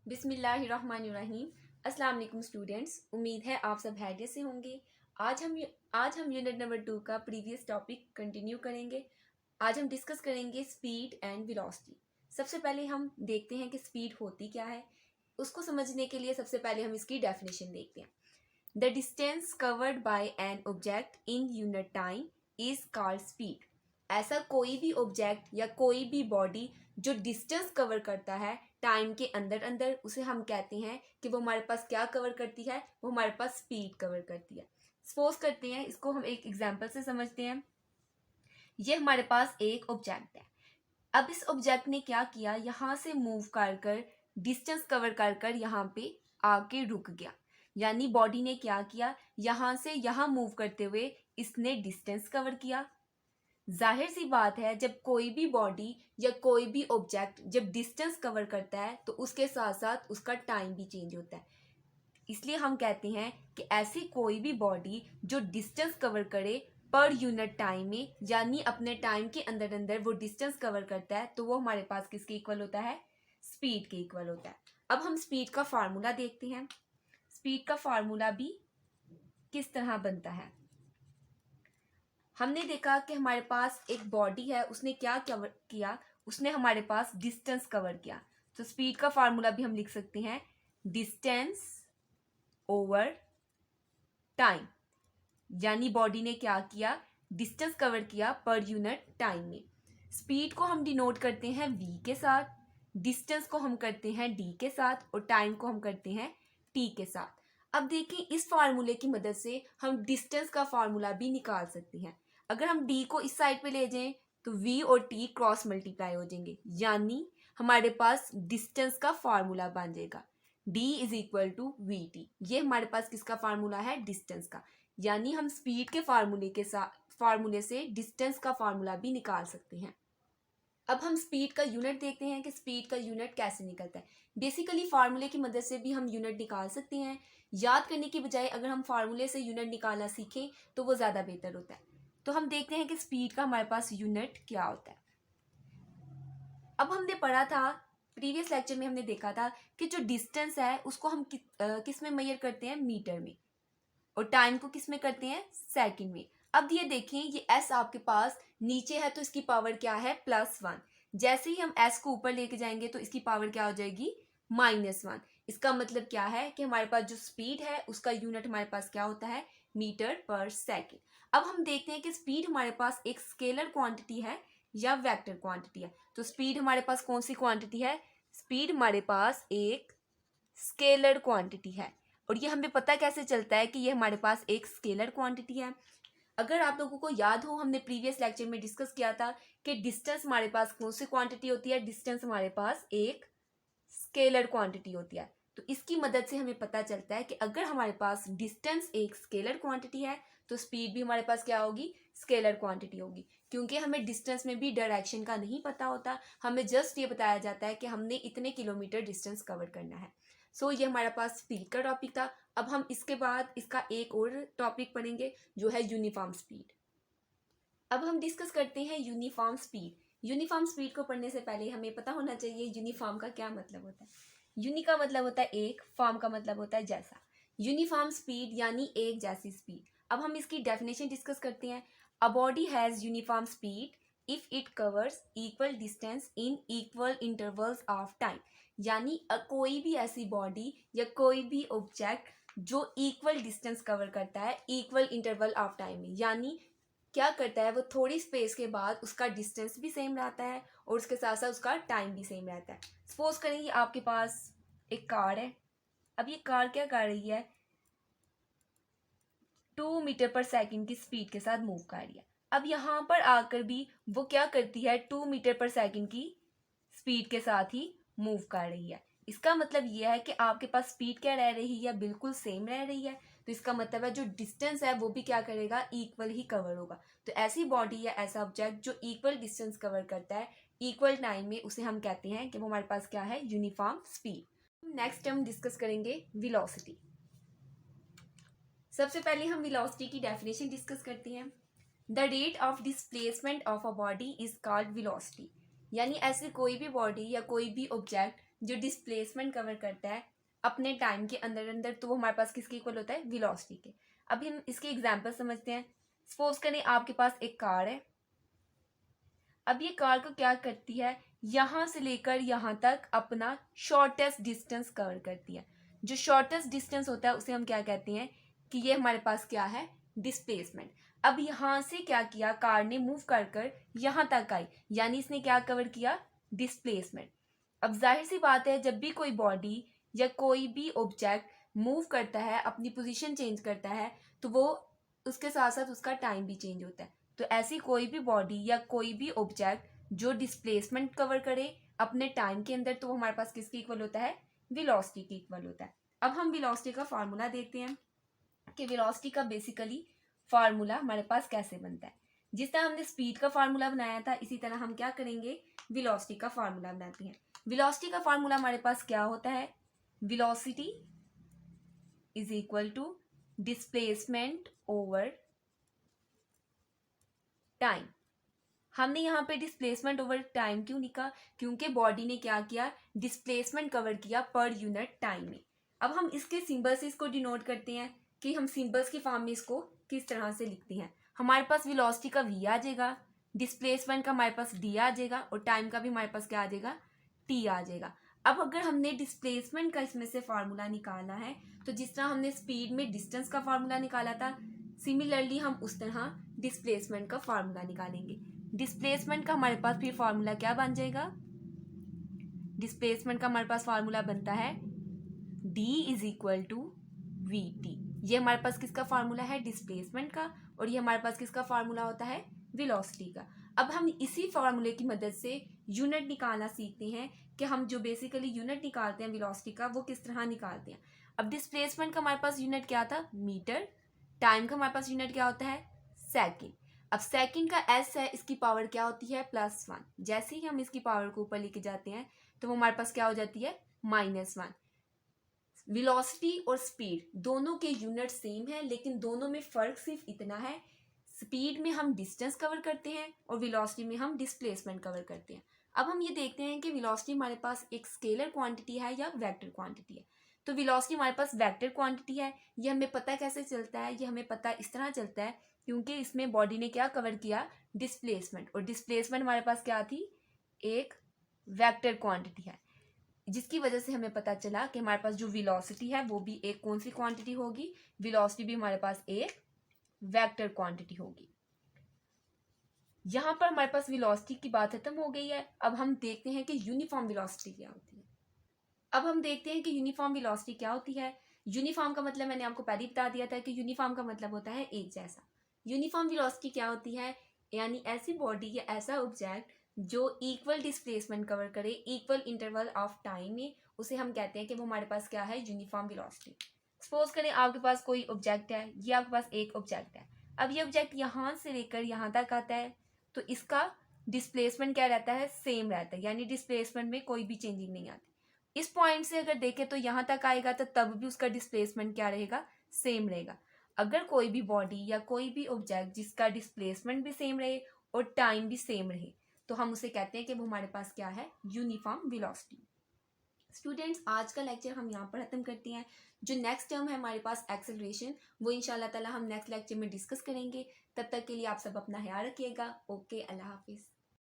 बिस्मिल्लाहिर्रहमानिर्रहीम। अस्सलाम वालेकुम स्टूडेंट्स, उम्मीद है आप सब खैरियत से होंगे। आज हम यूनिट नंबर 2 का प्रीवियस टॉपिक कंटिन्यू करेंगे। आज हम डिस्कस करेंगे स्पीड एंड वेलोसिटी। सबसे पहले हम देखते हैं कि स्पीड होती क्या है। उसको समझने के लिए सबसे पहले हम इसकी डेफिनेशन देखते हैं। The distance covered by an object in unit time is called speed. ऐसा कोई भी ऑब्जेक्ट या कोई भी बॉडी जो डिस्टेंस कवर करता है टाइम के अंदर अंदर, उसे हम कहते हैं कि वो हमारे पास क्या कवर करती है, वो हमारे पास स्पीड कवर करती है। सपोज करते हैं, इसको हम एक एग्जांपल से समझते हैं। ये हमारे पास एक ऑब्जेक्ट है। अब इस ऑब्जेक्ट ने क्या किया, यहाँ से मूव कर डिस्टेंस कवर कर यहाँ पे आके रुक गया। यानी बॉडी ने क्या किया, यहाँ से यहाँ मूव करते हुए इसने डिस्टेंस कवर किया। जाहिर सी बात है, जब कोई भी बॉडी या कोई भी ऑब्जेक्ट जब डिस्टेंस कवर करता है तो उसके साथ साथ उसका टाइम भी चेंज होता है। इसलिए हम कहते हैं कि ऐसी कोई भी बॉडी जो डिस्टेंस कवर करे पर यूनिट टाइम में, यानी अपने टाइम के अंदर अंदर वो डिस्टेंस कवर करता है, तो वो हमारे पास किसके इक्वल होता है, स्पीड के इक्वल होता है। अब हम स्पीड का फार्मूला देखते हैं। स्पीड का फार्मूला भी किस तरह बनता है। हमने देखा कि हमारे पास एक बॉडी है, उसने क्या कवर किया, उसने हमारे पास डिस्टेंस कवर किया। तो स्पीड का फार्मूला भी हम लिख सकते हैं, डिस्टेंस ओवर टाइम। यानी बॉडी ने क्या किया, डिस्टेंस कवर किया पर यूनिट टाइम में। स्पीड को हम डिनोट करते हैं v के साथ, डिस्टेंस को हम करते हैं d के साथ और टाइम को हम करते हैं t के साथ। अब देखिए, इस फार्मूले की मदद से हम डिस्टेंस का फार्मूला भी निकाल सकते हैं। अगर हम d को इस साइड पे ले जाएं तो v और t क्रॉस मल्टीप्लाई हो जाएंगे, यानी हमारे पास डिस्टेंस का फार्मूला बन जाएगा d is equal to V T. ये हमारे पास किसका फार्मूला है, डिस्टेंस का। यानी हम स्पीड के फार्मूले से डिस्टेंस का फार्मूला भी निकाल सकते हैं। अब हम स्पीड का यूनिट देखते हैं कि स्पीड का यूनिट कैसे निकलता है। बेसिकली फार्मूले की मदद से भी हम यूनिट निकाल सकते हैं। याद करने की बजाय अगर हम फार्मूले से यूनिट निकालना सीखें तो वो ज़्यादा बेहतर होता है। तो हम देखते हैं कि स्पीड का हमारे पास यूनिट क्या होता है। अब हमने पढ़ा था, प्रीवियस लेक्चर में हमने देखा था कि जो डिस्टेंस है उसको हम किस में मेजर करते हैं, मीटर में, और टाइम को किस में करते हैं, सेकंड में। अब ये देखें, ये s आपके पास नीचे है तो इसकी पावर क्या है, +1। जैसे ही हम s को ऊपर लेके जाएंगे तो इसकी पावर क्या हो जाएगी, -1। इसका मतलब क्या है कि हमारे पास जो स्पीड है उसका यूनिट हमारे पास क्या होता है, मीटर पर सेकेंड। अब हम देखते हैं कि स्पीड हमारे पास एक स्केलर क्वांटिटी है या वेक्टर क्वांटिटी है। तो स्पीड हमारे पास कौन सी क्वांटिटी है, स्पीड हमारे पास एक स्केलर क्वांटिटी है। और ये हमें पता कैसे चलता है कि ये हमारे पास एक स्केलर क्वांटिटी है। अगर आप लोगों को याद हो, हमने प्रीवियस लेक्चर में डिस्कस किया था कि डिस्टेंस हमारे पास कौन सी क्वांटिटी होती है, डिस्टेंस हमारे पास एक स्केलर क्वांटिटी होती है। तो इसकी मदद से हमें पता चलता है कि अगर हमारे पास डिस्टेंस एक स्केलर क्वांटिटी है तो स्पीड भी हमारे पास क्या होगी, स्केलर क्वांटिटी होगी। क्योंकि हमें डिस्टेंस में भी डायरेक्शन का नहीं पता होता, हमें जस्ट ये बताया जाता है कि हमने इतने किलोमीटर डिस्टेंस कवर करना है। सो ये हमारे पास स्पीड का टॉपिक था। अब हम इसके बाद इसका एक और टॉपिक पढ़ेंगे जो है यूनिफॉर्म स्पीड। अब हम डिस्कस करते हैं यूनिफॉर्म स्पीड। यूनिफॉर्म स्पीड को पढ़ने से पहले हमें पता होना चाहिए यूनिफॉर्म का क्या मतलब होता है। यूनि का मतलब होता है एक, फॉर्म का मतलब होता है जैसा। यूनिफॉर्म स्पीड यानी एक जैसी स्पीड। अब हम इसकी डेफिनेशन डिस्कस करते हैं। A body has uniform speed if it covers equal distance in equal intervals of time. यानी कोई भी ऐसी बॉडी या कोई भी ऑब्जेक्ट जो इक्वल डिस्टेंस कवर करता है इक्वल इंटरवल ऑफ टाइम में, यानी क्या करता है, वो थोड़ी स्पेस के बाद उसका डिस्टेंस भी सेम रहता है और उसके साथ साथ उसका टाइम भी सेम रहता है। सपोज करें ये आपके पास एक कार है। अब ये कार क्या कर रही है, 2 मीटर पर सेकंड की स्पीड के साथ मूव कर रही है। अब यहाँ पर आकर भी वो क्या करती है, 2 मीटर पर सेकंड की स्पीड के साथ ही मूव कर रही है। इसका मतलब ये है कि आपके पास स्पीड क्या रह रही है, बिल्कुल सेम रह रही है। तो इसका मतलब है जो डिस्टेंस है वो भी क्या करेगा, इक्वल ही कवर होगा। तो ऐसी बॉडी या ऐसा ऑब्जेक्ट जो इक्वल डिस्टेंस कवर करता है इक्वल टाइम में, उसे हम कहते हैं कि वो हमारे पास क्या है, यूनिफॉर्म स्पीड। नेक्स्ट हम डिस्कस करेंगे वेलोसिटी। सबसे पहले हम वेलोसिटी की डेफिनेशन डिस्कस करते हैं। The rate of displacement of a body is called velocity. यानी ऐसी कोई भी बॉडी या कोई भी ऑब्जेक्ट जो डिस्प्लेसमेंट कवर करता है अपने टाइम के अंदर अंदर, तो वो हमारे पास किसके इक्वल होता है? वेलोसिटी के। अभी हम इसके एग्जांपल समझते हैं। सपोज करें आपके पास एक कार है। अब ये कार को क्या करती है? यहाँ से लेकर यहाँ तक अपना शॉर्टेस्ट डिस्टेंस कवर करती है। जो शॉर्टेस्ट डिस्टेंस होता है उसे हम क्या कहते हैं कि ये हमारे पास क्या है? डिस्प्लेसमेंट। अब यहाँ से क्या किया? कार ने मूव कर कर यहाँ तक आई, यानी इसने क्या कवर किया? डिस्प्लेसमेंट। अब जाहिर सी बात है, जब भी कोई बॉडी या कोई भी ऑब्जेक्ट मूव करता है, अपनी पोजीशन चेंज करता है, तो वो उसके साथ साथ उसका टाइम भी चेंज होता है। तो ऐसी कोई भी बॉडी या कोई भी ऑब्जेक्ट जो डिस्प्लेसमेंट कवर करे अपने टाइम के अंदर, तो वो हमारे पास किसके इक्वल होता है? वेलोसिटी के इक्वल होता है। अब हम वेलोसिटी का फार्मूला देखते हैं कि वेलोसिटी का बेसिकली फार्मूला हमारे पास कैसे बनता है। जिस तरह हमने स्पीड का फार्मूला बनाया था, इसी तरह हम क्या करेंगे? वेलोसिटी का फार्मूला बनाते हैं। वेलोसिटी का फार्मूला हमारे पास क्या होता है? Velocity is equal to displacement over time. हमने यहाँ पे डिस्प्लेसमेंट ओवर टाइम क्यों लिखा? क्योंकि बॉडी ने क्या किया? डिस्प्लेसमेंट कवर किया पर यूनिट टाइम में। अब हम इसके सिंबल से इसको डिनोट करते हैं कि हम सिंबल्स की फॉर्म में इसको किस तरह से लिखते हैं। हमारे पास वेलोसिटी का v आ जाएगा, डिस्प्लेसमेंट का हमारे पास d आ जाएगा और टाइम का भी हमारे पास क्या आ जाएगा? t आ जाएगा। अब अगर हमने डिस्प्लेसमेंट का इसमें से फार्मूला निकालना है, तो जिस तरह हमने स्पीड में डिस्टेंस का फार्मूला निकाला था, सिमिलरली हम उस तरह डिस्प्लेसमेंट का फार्मूला निकालेंगे। डिस्प्लेसमेंट का हमारे पास फिर फार्मूला क्या बन जाएगा? डिस्प्लेसमेंट का हमारे पास फार्मूला बनता है d is equal to V T. ये हमारे पास किसका फार्मूला है? डिस्प्लेसमेंट का। और ये हमारे पास किसका फार्मूला होता है? वेलोसिटी का। अब हम इसी फार्मूले की मदद से यूनिट निकालना सीखते हैं कि हम जो बेसिकली यूनिट निकालते हैं वेलोसिटी का, वो किस तरह निकालते हैं। अब डिस्प्लेसमेंट का हमारे पास यूनिट क्या था? मीटर। टाइम का हमारे पास यूनिट क्या होता है? सेकेंड। अब सेकंड का एस है, इसकी पावर क्या होती है? +1। जैसे ही हम इसकी पावर को ऊपर लेके जाते हैं तो वो हमारे पास क्या हो जाती है? -1। वेलोसिटी और स्पीड दोनों के यूनिट सेम है, लेकिन दोनों में फर्क सिर्फ इतना है, स्पीड में हम डिस्टेंस कवर करते हैं और वेलोसिटी में हम डिस्प्लेसमेंट कवर करते हैं। अब हम ये देखते हैं कि वेलोसिटी हमारे पास एक स्केलर क्वांटिटी है या वेक्टर क्वांटिटी है। तो वेलोसिटी हमारे पास वेक्टर क्वांटिटी है। ये हमें पता कैसे चलता है? ये हमें पता इस तरह चलता है क्योंकि इसमें बॉडी ने क्या कवर किया? डिस्प्लेसमेंट। और डिस्प्लेसमेंट हमारे पास क्या थी? एक वेक्टर क्वांटिटी है, जिसकी वजह से हमें पता चला कि हमारे पास जो वेलोसिटी है वो भी एक कौन सी क्वांटिटी होगी? वेलोसिटी भी हमारे पास एक वेक्टर क्वांटिटी होगी। यहाँ पर हमारे पास वेलोसिटी की बात खत्म हो गई है। अब हम देखते हैं कि यूनिफॉर्म वेलोसिटी क्या होती है। अब हम देखते हैं कि यूनिफॉर्म वेलोसिटी क्या होती है। यूनिफॉर्म का मतलब मैंने आपको पहले ही बता दिया था कि यूनिफॉर्म का मतलब होता है एक जैसा। यूनिफॉर्म वेलोसिटी क्या होती है? यानी ऐसी बॉडी या ऐसा ऑब्जेक्ट जो इक्वल डिस्प्लेसमेंट कवर करे इक्वल इंटरवल ऑफ टाइम में, उसे हम कहते हैं कि वो हमारे पास क्या है? Uniform velocity. सपोज करें आपके पास कोई ऑब्जेक्ट है, ये आपके पास एक ऑब्जेक्ट है। अब ये ऑब्जेक्ट यहाँ से लेकर यहाँ तक आता है, तो इसका डिस्प्लेसमेंट क्या रहता है? सेम रहता है, यानी डिस्प्लेसमेंट में कोई भी चेंजिंग नहीं आती। इस पॉइंट से अगर देखें तो यहाँ तक आएगा, तो तब भी उसका डिस्प्लेसमेंट क्या रहेगा? सेम रहेगा। अगर कोई भी बॉडी या कोई भी ऑब्जेक्ट जिसका डिस्प्लेसमेंट भी सेम रहे और टाइम भी सेम रहे, तो हम उसे कहते हैं कि वो हमारे पास क्या है? Uniform velocity. स्टूडेंट्स, आज का लेक्चर हम यहाँ पर खत्म करते हैं। जो नेक्स्ट टर्म है हमारे पास एक्सेलरेशन, वो इंशाल्लाह ताला हम नेक्स्ट लेक्चर में डिस्कस करेंगे। तब तक के लिए आप सब अपना ख्याल रखिएगा। ओके, अल्लाह हाफिज़।